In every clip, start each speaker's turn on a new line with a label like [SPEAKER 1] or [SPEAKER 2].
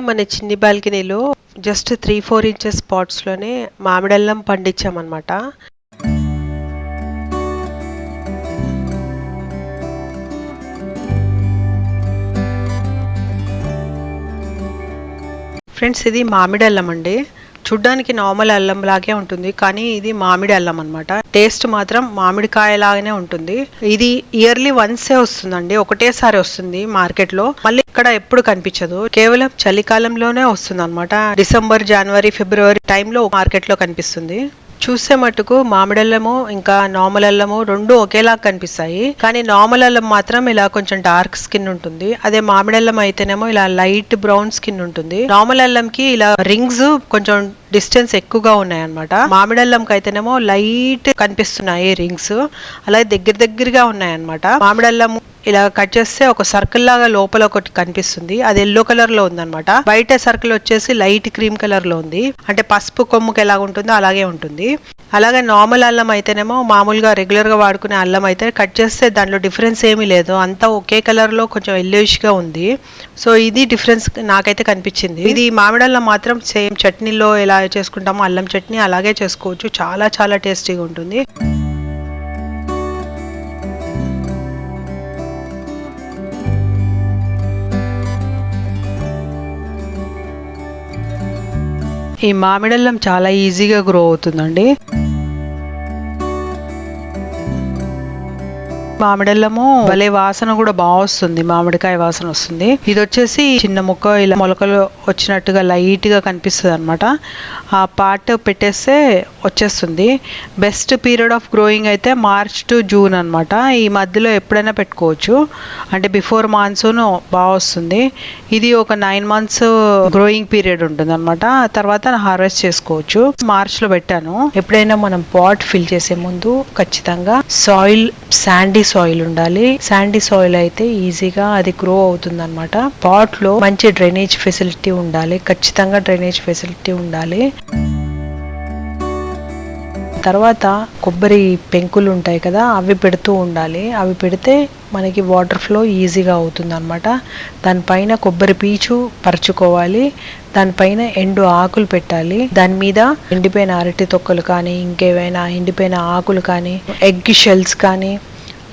[SPEAKER 1] మన చిన్ని బాల్కనీలో జస్ట్ 3-4 ఇంచెస్ పాట్స్ లోనే మామిడల్లం పండించామన్నమాట. ఫ్రెండ్స్, ఇది మామిడి అల్లం అండి. చూడ్డానికి నార్మల్ అల్లం లాగే ఉంటుంది, కానీ ఇది మామిడి అల్లం అనమాట. టేస్ట్ మాత్రం మామిడికాయ లాగానే ఉంటుంది. ఇది ఇయర్లీ వన్సే వస్తుందండి, ఒకటేసారి వస్తుంది మార్కెట్ లో. మళ్ళీ ఇక్కడ ఎప్పుడు కనిపించదు, కేవలం చలికాలంలోనే వస్తుంది అనమాట. డిసెంబర్, జనవరి, ఫిబ్రవరి టైంలో మార్కెట్ లో కనిపిస్తుంది. చూసే మట్టుకు మామిడల్లము ఇంకా నార్మల్ అల్లము రెండు ఒకేలా కనిపిస్తాయి, కానీ నార్మల్ అల్లం మాత్రం ఇలా కొంచెం డార్క్ స్కిన్ ఉంటుంది. అదే మామిడల్లం అయితేనేమో ఇలా లైట్ బ్రౌన్ స్కిన్ ఉంటుంది. నార్మల్ అల్లంకి ఇలా రింగ్స్ కొంచెం డిస్టెన్స్ ఎక్కువగా ఉన్నాయన్నమాట. మామిడల్లంకి అయితేనేమో లైట్ కనిపిస్తున్నాయి రింగ్స్, అలాగే దగ్గరగా ఉన్నాయన్నమాట. మామిడల్లం ఇలా కట్ చేస్తే ఒక సర్కిల్ లాగా లోపల ఒకటి కనిపిస్తుంది, అది ఎల్లో కలర్ లో ఉందన్నమాట. బయట సర్కిల్ వచ్చేసి లైట్ క్రీమ్ కలర్ లో ఉంది, అంటే పసుపు కొమ్ముకి ఎలా ఉంటుందో అలాగే ఉంటుంది. అలాగే నార్మల్ అల్లం అయితేనేమో మామూలుగా రెగ్యులర్ గా వాడుకునే అల్లం అయితే కట్ చేస్తే దాంట్లో డిఫరెన్స్ ఏమీ లేదు, అంతా ఒకే కలర్ లో కొంచెం ఎల్లోయిష్ గా ఉంది. సో ఇది డిఫరెన్స్ నాకైతే కనిపించింది. ఇది మామిడల్లం మాత్రం సేమ్ చట్నీలో ఎలా చేసుకుంటామో అల్లం చట్నీ అలాగే చేసుకోవచ్చు, చాలా చాలా టేస్టీగా ఉంటుంది. ఈ మామిడల్లం చాలా ఈజీగా గ్రో అవుతుందండి. మామిడల్లము భలే వాసన కూడా బాగా వస్తుంది, మామిడికాయ వాసన వస్తుంది. ఇది వచ్చేసి చిన్న ముక్క ఇలా మొలకలు వచ్చినట్టుగా లైట్ గా కనిపిస్తుంది అనమాట. ఆ పార్ట్ పెట్టేస్తే వచ్చేస్తుంది. బెస్ట్ పీరియడ్ ఆఫ్ గ్రోయింగ్ అయితే మార్చ్ టు జూన్ అనమాట. ఈ మధ్యలో ఎప్పుడైనా పెట్టుకోవచ్చు, అంటే బిఫోర్ మాన్సూన్ బాగా వస్తుంది. ఇది ఒక 9 months గ్రోయింగ్ పీరియడ్ ఉంటుంది అనమాట. తర్వాత హార్వెస్ట్ చేసుకోవచ్చు. మార్చ్ లో పెట్టాను. ఎప్పుడైనా మనం పాట్ ఫిల్ చేసే ముందు ఖచ్చితంగా శాండీ సాయిల్ ఉండాలి. శాండీ సాయిల్ అయితే ఈజీగా అది గ్రో అవుతుంది అనమాట. పాట్ లో మంచి డ్రైనేజ్ ఫెసిలిటీ ఉండాలి, ఖచ్చితంగా డ్రైనేజ్ ఫెసిలిటీ ఉండాలి. తర్వాత కొబ్బరి పెంకులు ఉంటాయి కదా, అవి పెడుతూ ఉండాలి. అవి పెడితే మనకి వాటర్ ఫ్లో ఈజీగా అవుతుంది అనమాట. దానిపైన కొబ్బరి పీచు పరుచుకోవాలి, దానిపైన ఎండు ఆకులు పెట్టాలి. దాని మీద ఎండిపోయిన అరటి తొక్కలు కానీ ఇంకేవైనా ఎండిపోయిన ఆకులు కానీ ఎగ్ షెల్స్ కానీ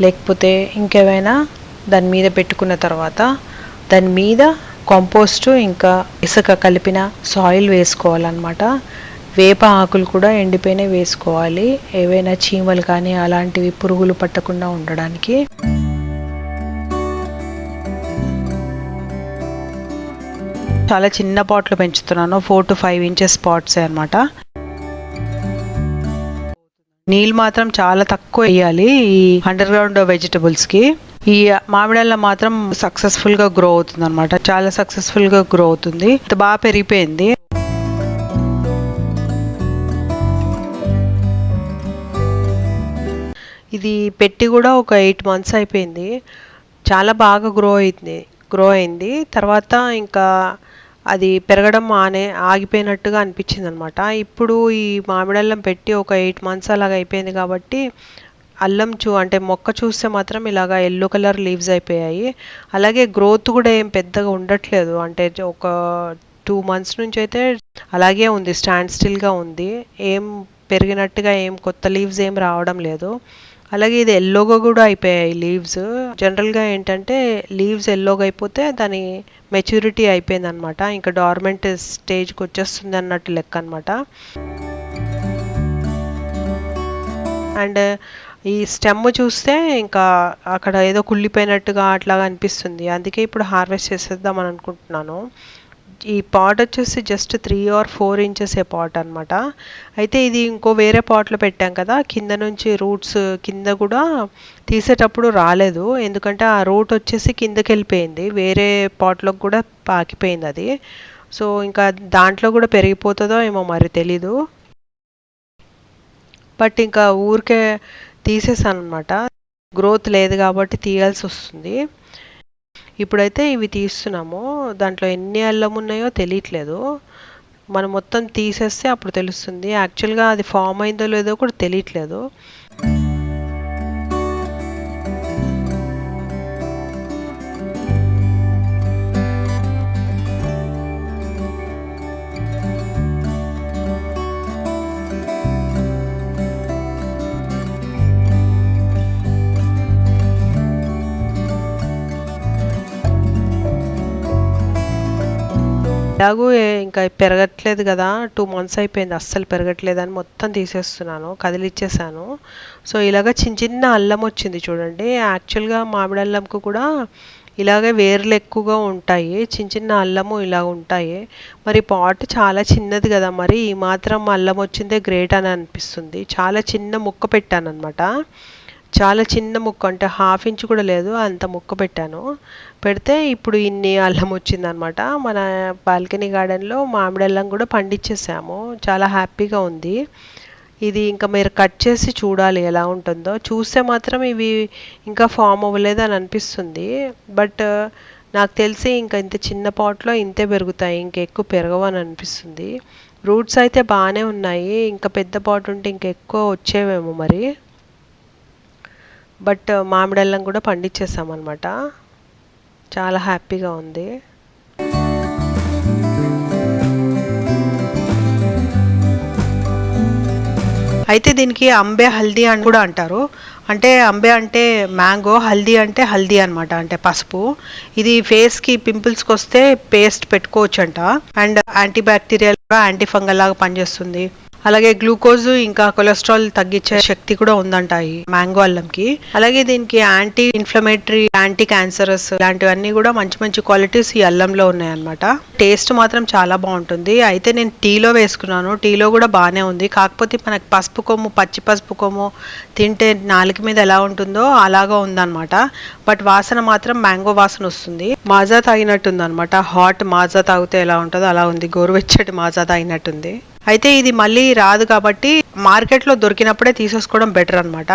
[SPEAKER 1] లేకపోతే ఇంకేమైనా దాని మీద పెట్టుకున్న తర్వాత దాని మీద కాంపోస్ట్ ఇంకా ఇసుక కలిపిన సాయిల్ వేసుకోవాలన్నమాట. వేప ఆకులు కూడా ఎండిపోయిన వేసుకోవాలి, ఏవైనా చీమలు కానీ అలాంటివి పురుగులు పట్టకుండా ఉండడానికి. చాలా చిన్న పాట్లు పెంచుతున్నాను, 4 to 5 inches పాట్స్ అనమాట. నీళ్ళు మాత్రం చాలా తక్కువ వేయాలి ఈ అండర్ గ్రౌండ్ వెజిటబుల్స్ కి. ఈ మామిడల్లం మాత్రం సక్సెస్ఫుల్ గా గ్రో అవుతుంది అనమాట, చాలా సక్సెస్ఫుల్ గా గ్రో అవుతుంది, బాగా పెరిగిపోయింది. ఇది పెట్టి కూడా ఒక 8 months అయిపోయింది. చాలా బాగా గ్రో అయింది. తర్వాత ఇంకా అది పెరగడం ఆగిపోయినట్టుగా అనిపించింది అనమాట. ఇప్పుడు ఈ మామిడల్లం పెట్టి ఒక 8 months అలాగ అయిపోయింది కాబట్టి అల్లం అంటే మొక్క చూస్తే మాత్రం ఇలాగా ఎల్లో కలర్ లీవ్స్ అయిపోయాయి. అలాగే గ్రోత్ కూడా ఏం పెద్దగా ఉండట్లేదు, అంటే ఒక 2 months నుంచి అయితే అలాగే ఉంది, స్టాండ్ స్టిల్గా ఉంది, ఏం పెరిగినట్టుగా ఏం కొత్త లీవ్స్ ఏం రావడం లేదు. అలాగే ఇది ఎల్లోగా కూడా అయిపోయాయి లీవ్స్. జనరల్గా ఏంటంటే లీవ్స్ ఎల్లోగా అయిపోతే దాని మెచ్యూరిటీ అయిపోయింది అనమాట, ఇంకా డార్మెంట్ స్టేజ్కి వచ్చేస్తుంది అన్నట్టు లెక్క అనమాట. అండ్ ఈ స్టెమ్ చూస్తే ఇంకా అక్కడ ఏదో కుళ్ళిపోయినట్టుగా అట్లాగా అనిపిస్తుంది, అందుకే ఇప్పుడు హార్వెస్ట్ చేసేద్దామని అనుకుంటున్నాను. ఈ పాట్ వచ్చేసి just 3 or 4 inches a pot అనమాట. అయితే ఇది ఇంకో వేరే పాట్లో పెట్టాం కదా, కింద నుంచి రూట్స్ కింద కూడా తీసేటప్పుడు రాలేదు, ఎందుకంటే ఆ రూట్ వచ్చేసి కిందకి వెళ్ళిపోయింది, వేరే పాట్లోకి కూడా పాకిపోయింది అది. సో ఇంకా దాంట్లో కూడా పెరిగిపోతుందో ఏమో మరి తెలీదు, బట్ ఇంకా ఊరికే తీసేసాను అనమాట. గ్రోత్ లేదు కాబట్టి తీయాల్సి వస్తుంది. ఇప్పుడైతే ఇవి తీస్తున్నాము, దాంట్లో ఎన్ని అల్లం ఉన్నాయో తెలియట్లేదు. మనం మొత్తం తీసేస్తే అప్పుడు తెలుస్తుంది, యాక్చువల్గా అది ఫామ్ అయిందో లేదో కూడా తెలియట్లేదు. ఎలాగూ ఇంకా పెరగట్లేదు కదా, 2 months అయిపోయింది, అస్సలు పెరగట్లేదు అని మొత్తం తీసేస్తున్నాను, కదిలిచ్చేసాను. సో ఇలాగ చిన్న చిన్న అల్లం వచ్చింది చూడండి. యాక్చువల్గా మామిడి అల్లంకు కూడా ఇలాగే వేర్లు ఎక్కువగా ఉంటాయి, చిన్న చిన్న అల్లము ఇలా ఉంటాయి. మరి పాట్ చాలా చిన్నది కదా, మరి ఈ మాత్రం అల్లం వచ్చిందే గ్రేట్ అని అనిపిస్తుంది. చాలా చిన్న ముక్క పెట్టాను అనమాట, చాలా చిన్న ముక్క, అంటే 1/2 inch కూడా లేదు, అంత ముక్క పెట్టాను. పెడితే ఇప్పుడు ఇన్ని అల్లం వచ్చిందనమాట. మన బాల్కనీ గార్డెన్లో మామిడి అల్లం కూడా పండించేసాము, చాలా హ్యాపీగా ఉంది. ఇది ఇంకా మీరు కట్ చేసి చూడాలి ఎలా ఉంటుందో. చూస్తే మాత్రం ఇవి ఇంకా ఫామ్ అవ్వలేదు అని అనిపిస్తుంది, బట్ నాకు తెలిసి ఇంకా ఇంత చిన్న పాట్లో ఇంతే పెరుగుతాయి, ఇంకా ఎక్కువ పెరగవు అని అనిపిస్తుంది. రూట్స్ అయితే బాగానే ఉన్నాయి, ఇంకా పెద్ద పాట్ ఉంటే ఇంకా ఎక్కువ వచ్చేవేమో మరి. బట్ మామిడి అల్లం కూడా పండించేసామన్నమాట, చాలా హ్యాపీగా ఉంది. అయితే దీనికి అంబే హల్దీ అని కూడా అంటారు. అంటే అంబే అంటే మ్యాంగో, హల్దీ అంటే హల్దీ అనమాట, అంటే పసుపు. ఇది ఫేస్కి పింపుల్స్కి వస్తే పేస్ట్ పెట్టుకోవచ్చు అంట, and anti bacterial anti fungal లాగా పనిచేస్తుంది. అలాగే గ్లూకోజ్ ఇంకా కొలెస్ట్రాల్ తగ్గించే శక్తి కూడా ఉందంట ఈ మ్యాంగో అల్లంకి. అలాగే దీనికి యాంటీ ఇన్ఫ్లమేటరీ, యాంటీ క్యాన్సరస్ ఇలాంటివన్నీ కూడా మంచి మంచి క్వాలిటీస్ ఈ అల్లంలో ఉన్నాయన్నమాట. టేస్ట్ మాత్రం చాలా బాగుంటుంది. అయితే నేను టీలో వేసుకున్నాను, టీలో కూడా బాగానే ఉంది. కాకపోతే మనకి పసుపు కొమ్ము, పచ్చి పసుపు కొమ్ము తింటే నాలుక మీద ఎలా ఉంటుందో అలాగా ఉందన్నమాట. బట్ వాసన మాత్రం మ్యాంగో వాసన వస్తుంది. మాజా తాగినట్టుంది అనమాట, హాట్ మాజా తాగితే ఎలా ఉంటుందో అలా ఉంది, గోరువెచ్చటి మాజా తాగినట్టుంది. అయితే ఇది మళ్ళీ రాదు కాబట్టి మార్కెట్లో దొరికినప్పుడే తీసేసుకోవడం బెటర్ అనమాట.